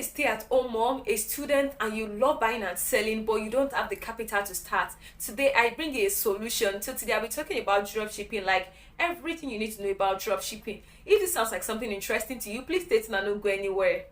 stay-at-home mom, a student, and you love buying and selling, but you don't have the capital to start, today I bring you a solution. So today I'll be talking about dropshipping, like everything you need to know about dropshipping. If this sounds like something interesting to you, please stay tuned and don't go anywhere.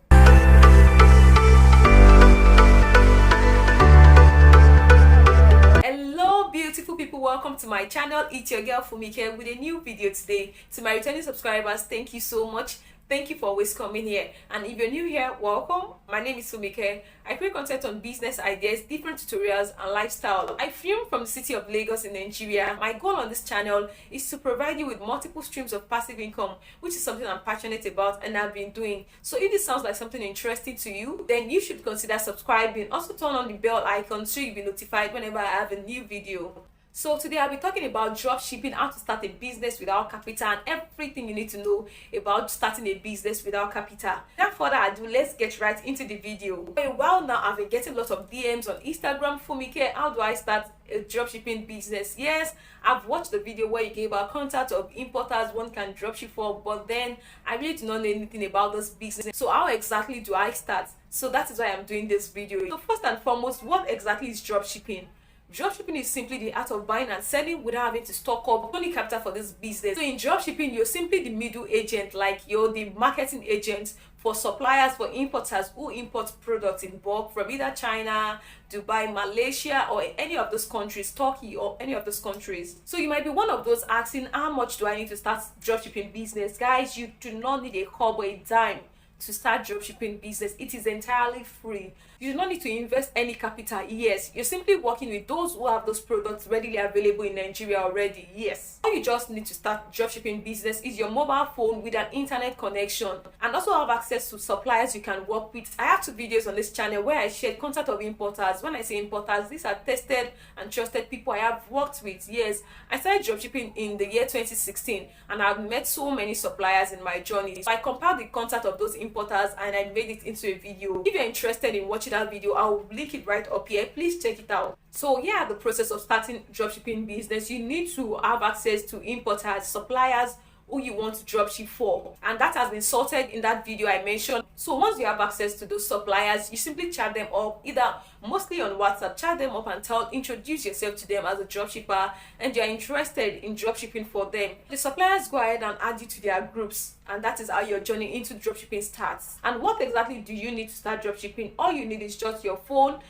Hello beautiful people, welcome to my channel. It's your girl Funmike with a new video today. To my returning subscribers, thank you so much. Thank you for always coming here, and if you're new here, welcome. My name is Funmike. I create content on business ideas, different tutorials, and lifestyle. I film from the city of Lagos in Nigeria. My goal on this channel is to provide you with multiple streams of passive income, which is something I'm passionate about and I've been doing. So if this sounds like something interesting to you, then you should consider subscribing. Also turn on the bell icon so you'll be notified whenever I have a new video. So today I'll be talking about dropshipping, how to start a business without capital, and everything you need to know about starting a business without capital. Without further ado, let's get right into the video. For a while now, I've been getting lots of DMs on Instagram. Funmike, how do I start a dropshipping business? Yes, I've watched the video where you gave a contact of importers one can dropship for, but then I really do not know anything about this business. So how exactly do I start? So that is why I'm doing this video. So first and foremost, what exactly is dropshipping? Dropshipping is simply the art of buying and selling without having to stock up only capital for this business. So in dropshipping, you're simply the middle agent, like you're the marketing agent for suppliers, for importers who import products in bulk from either China, Dubai, Malaysia, or any of those countries, Turkey, or any of those countries. So you might be one of those asking, how much do I need to start dropshipping business? Guys, you do not need a kobo, a dime to start dropshipping business. It is entirely free. You do not need to invest any capital. Yes, you're simply working with those who have those products readily available in Nigeria already. Yes, all you just need to start dropshipping business is your mobile phone with an internet connection, and also have access to suppliers you can work with. I have 2 videos on this channel where I shared contact of importers. When I say importers, these are tested and trusted people I have worked with. Yes, I started dropshipping in the year 2016, and I've met so many suppliers in my journey. So I compiled the contact of those importers and I made it into a video. If you're interested in watching that video, I'll link it right up here. Please check it out. So yeah, the process of starting dropshipping business, you need to have access to importers, suppliers who you want to dropship for, and that has been sorted in that video I mentioned. So once you have access to those suppliers, you simply chat them up, either mostly on WhatsApp. Chat them up and introduce yourself to them as a dropshipper, and you're interested in dropshipping for them. The suppliers go ahead and add you to their groups, and that is how your journey into dropshipping starts. And what exactly do you need to start dropshipping? All you need is just your phone,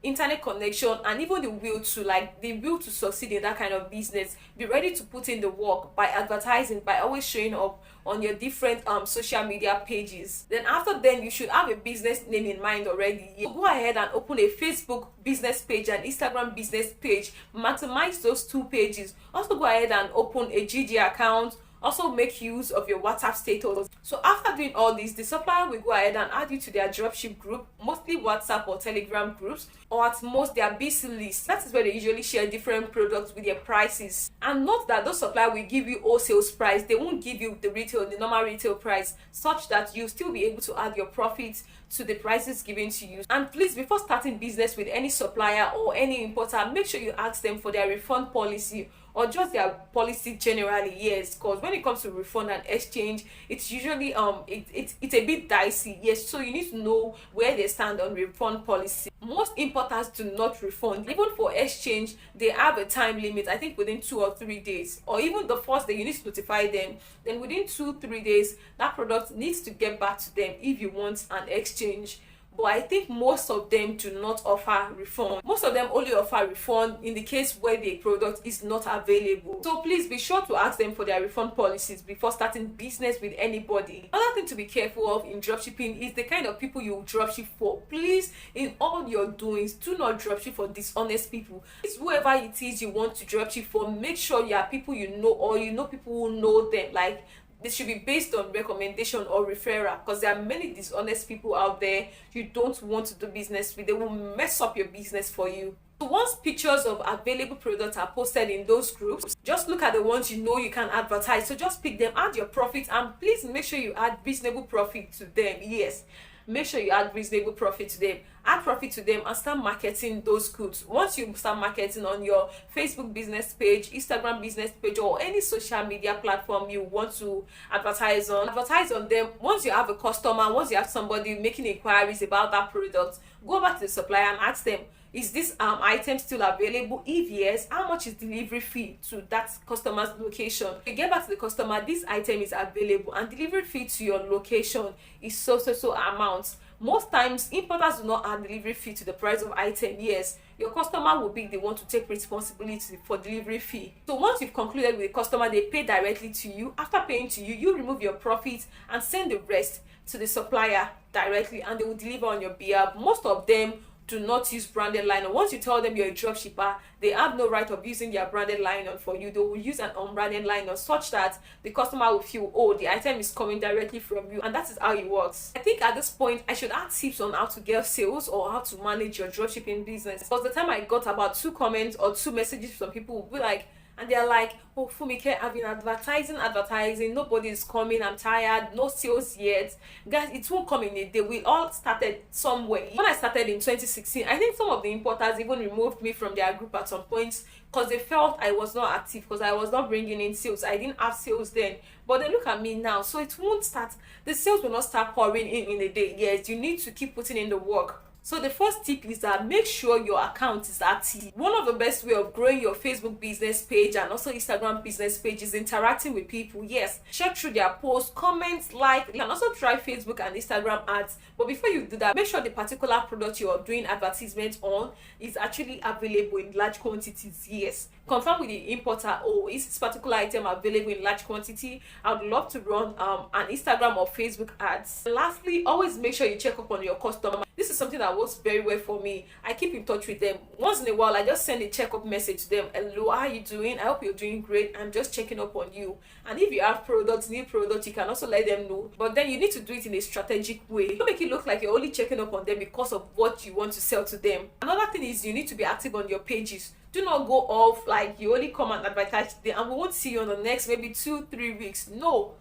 internet connection, and even the will to succeed in that kind of business. Be ready to put in the work by advertising, by always showing up on your different social media pages. Then after then, you should have a business name in mind already. So go ahead and open a Facebook business page and Instagram business page. Maximize those 2 pages. Also go ahead and open a GD account. Also make use of your WhatsApp status. So after doing all this, the supplier will go ahead and add you to their dropship group, mostly WhatsApp or Telegram groups, or at most their BC list. That is where they usually share different products with their prices. And note that those suppliers will give you wholesale price. They won't give you the normal retail price, such that you'll still be able to add your profits to the prices given to you. And please, before starting business with any supplier or any importer, make sure you ask them for their refund policy, or just their policy generally. Yes, because when it comes to refund and exchange, it's usually it's a bit dicey. Yes, so you need to know where they stand on refund policy. Most importers do not refund. Even for exchange, they have a time limit, I think within 2 or 3 days, or even the first day you need to notify them. Then within 2-3 days, that product needs to get back to them if you want an exchange. But I think most of them do not offer refund. Most of them only offer refund in the case where the product is not available. So please be sure to ask them for their refund policies before starting business with anybody. Another thing to be careful of in dropshipping is the kind of people you dropship for. Please, in all your doings, do not dropship for dishonest people. It's whoever it is you want to dropship for, make sure you are people you know, or you know people who know them. Like, this should be based on recommendation or referral, because there are many dishonest people out there you don't want to do business with. They will mess up your business for you. So once pictures of available products are posted in those groups, just look at the ones you know you can advertise. So just pick them, add your profit, and please make sure you add reasonable profit to them. Yes, make sure you add reasonable profit to them. add profit to them, and start marketing those goods. Once you start marketing on your Facebook business page, Instagram business page, or any social media platform you want to advertise on them. Once you have a customer, once you have somebody making inquiries about that product, go back to the supplier and ask them, is this item still available? If yes, how much is delivery fee to that customer's location? You get back to the customer, this item is available and delivery fee to your location is so amount. Most times importers do not add delivery fee to the price of item. Yes, your customer will be the one to take responsibility for delivery fee. So once you've concluded with the customer, they pay directly to you. After paying to you, you remove your profit and send the rest to the supplier directly, and they will deliver on your behalf. Most of them do not use branded liner. Once you tell them you're a dropshipper, they have no right of using their branded liner for you. They will use an unbranded liner such that the customer will feel, oh, the item is coming directly from you, and that is how it works. I think at this point I should add tips on how to get sales or how to manage your dropshipping business. Because the time I got about 2 comments or 2 messages from people who be like, and they're like, oh, Funmike, I've been advertising, nobody is coming, I'm tired, no sales yet. Guys, it won't come in a day. We all started somewhere. When I started in 2016, I think some of the importers even removed me from their group at some point because they felt I was not active, because I was not bringing in sales. I didn't have sales then. But they look at me now, so it won't start. The sales will not start pouring in a day. Yes, you need to keep putting in the work. So the first tip is that make sure your account is active. One of the best way of growing your Facebook business page and also Instagram business page is interacting with people. Yes, check through their posts, comments, like. You can also try Facebook and Instagram ads. But before you do that, make sure the particular product you are doing advertisement on is actually available in large quantities. Yes, confirm with the importer, oh, is this particular item available in large quantity? I would love to run an Instagram or Facebook ads. And lastly, always make sure you check up on your customer. This is something that works very well for me. I keep in touch with them. Once in a while, I just send a check-up message to them. Hello, how are you doing? I hope you're doing great. I'm just checking up on you. And if you have products, new products, you can also let them know. But then you need to do it in a strategic way. Don't make it look like you're only checking up on them because of what you want to sell to them. Another thing is you need to be active on your pages. Do not go off like you only come and advertise today and we won't see you on the next maybe 2-3 weeks. No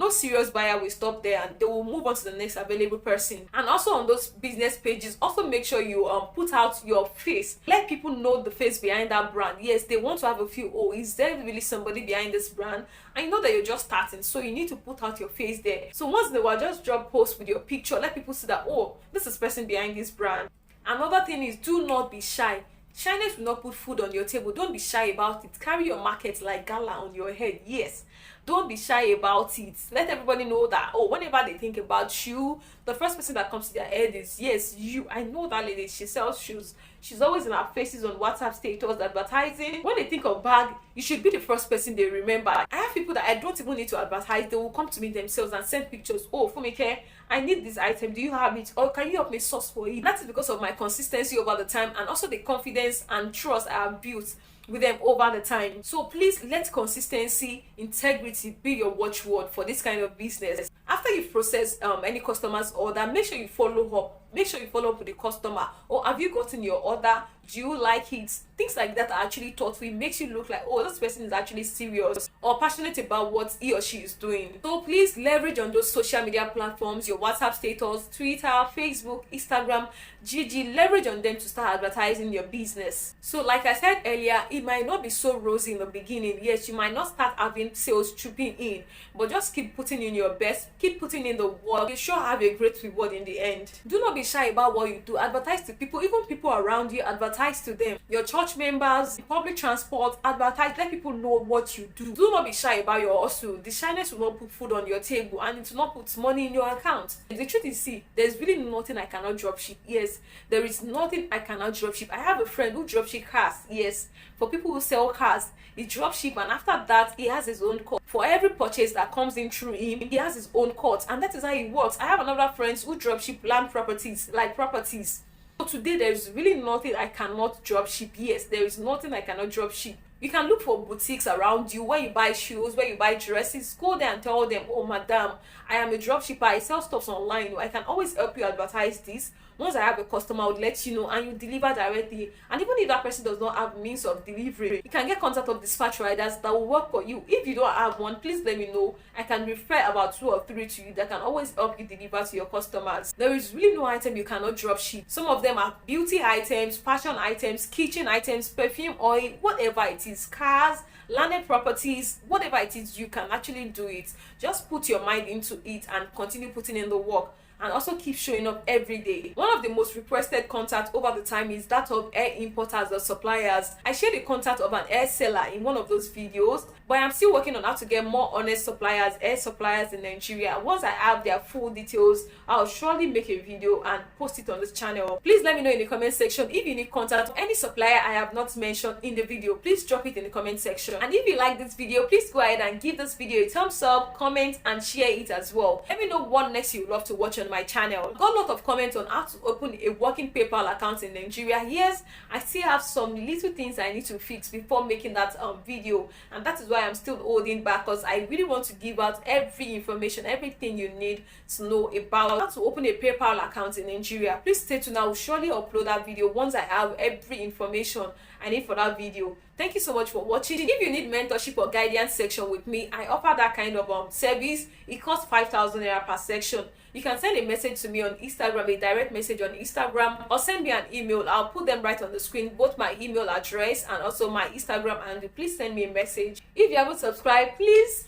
serious buyer will stop there, and they will move on to the next available person. And also on those business pages, also make sure you put out your face. Let people know the face behind that brand. Yes, they want to have a feel, oh, is there really somebody behind this brand? And you know that you're just starting, so you need to put out your face there. So once in a while, just drop posts with your picture. Let people see that, oh, this is person behind this brand. Another thing is, do not be shy. Shyness will not put food on your table. Don't be shy about it. Carry your market like gala on your head. Yes, don't be shy about it. Let everybody know that, oh, whenever they think about you, the first person that comes to their head is, yes, you. I know that lady, she sells shoes. She's always in our faces on WhatsApp status advertising. When they think of bag, you should be the first person they remember. I have people that I don't even need to advertise. They will come to me themselves and send pictures. Oh, Funmike, I need this item. Do you have it? Or can you help me source for it? That is because of my consistency over the time, and also the confidence and trust I have built with them over the time. So please let consistency, integrity be your watchword for this kind of business. After you've processed any customer's order, make sure you follow up. Make sure you follow up with the customer. Or have you gotten your order? Do you like it? Things like that are actually thoughtful. It makes you look like, oh, this person is actually serious or passionate about what he or she is doing. So please leverage on those social media platforms, your WhatsApp status, Twitter, Facebook, Instagram, GG. Leverage on them to start advertising your business. So like I said earlier, it might not be so rosy in the beginning. Yes, you might not start having sales trooping in, but just keep putting in your best. Keep putting in the work. You sure have a great reward in the end. Do not be shy about what you do. Advertise to people, even people around you. Advertise to them. Your church members, public transport, advertise. Let people know what you do. Do not be shy about your hustle. The shyness will not put food on your table, and it will not put money in your account. The truth is, see, there's really nothing I cannot dropship. Yes, there is nothing I cannot dropship. I have a friend who dropship cars. Yes, for people who sell cars, he dropship, and after that, he has his own cut. For every purchase that comes in through him, he has his own cut, and that is how it works. I have another friend who dropship land properties, like properties. So today, there is really nothing I cannot dropship. Yes, there is nothing I cannot dropship. You can look for boutiques around you where you buy shoes, where you buy dresses. Go there and tell them, oh madam, I am a dropshipper, I sell stuff online, I can always help you advertise this. Once I have a customer, I would let you know, and you deliver directly. And even if that person does not have means of delivery, you can get contact of dispatch riders that will work for you. If you don't have one, please let me know. I can refer about 2 or 3 to you that can always help you deliver to your customers. There is really no item you cannot drop ship. Some of them are beauty items, fashion items, kitchen items, perfume, oil, whatever it is, cars, landed properties, whatever it is, you can actually do it. Just put your mind into it and continue putting in the work, and also keep showing up every day. One of the most requested contacts over the time is that of air importers or suppliers. I shared the contact of an air seller in one of those videos, but I'm still working on how to get more honest suppliers, air suppliers in Nigeria. Once I have their full details, I'll surely make a video and post it on this channel. Please let me know in the comment section if you need contact of any supplier I have not mentioned in the video. Please drop it in the comment section. And if you like this video, please go ahead and give this video a thumbs up, comment, and share it as well. Let me know what next you would love to watch on my channel. Got a lot of comments on how to open a working PayPal account in Nigeria. Yes, I still have some little things I need to fix before making that video, and that is why I'm still holding back, because I really want to give out every information, everything you need to know about how to open a PayPal account in Nigeria. Please stay tuned. I will surely upload that video once I have every information I need for that video. Thank you so much for watching. If you need mentorship or guidance section with me, I offer that kind of service. It costs 5,000 naira per section. You can send a message to me on Instagram, a direct message on Instagram, or send me an email. I'll put them right on the screen, both my email address and also my Instagram handle. Please send me a message. If you haven't subscribed, please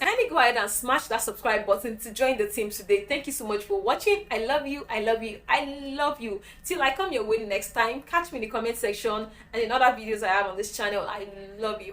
kindly go ahead and smash that subscribe button to join the team today. Thank you so much for watching. I love you, I love you, I love you. Till I come your way next time, catch me in the comment section and in other videos I have on this channel. I love you.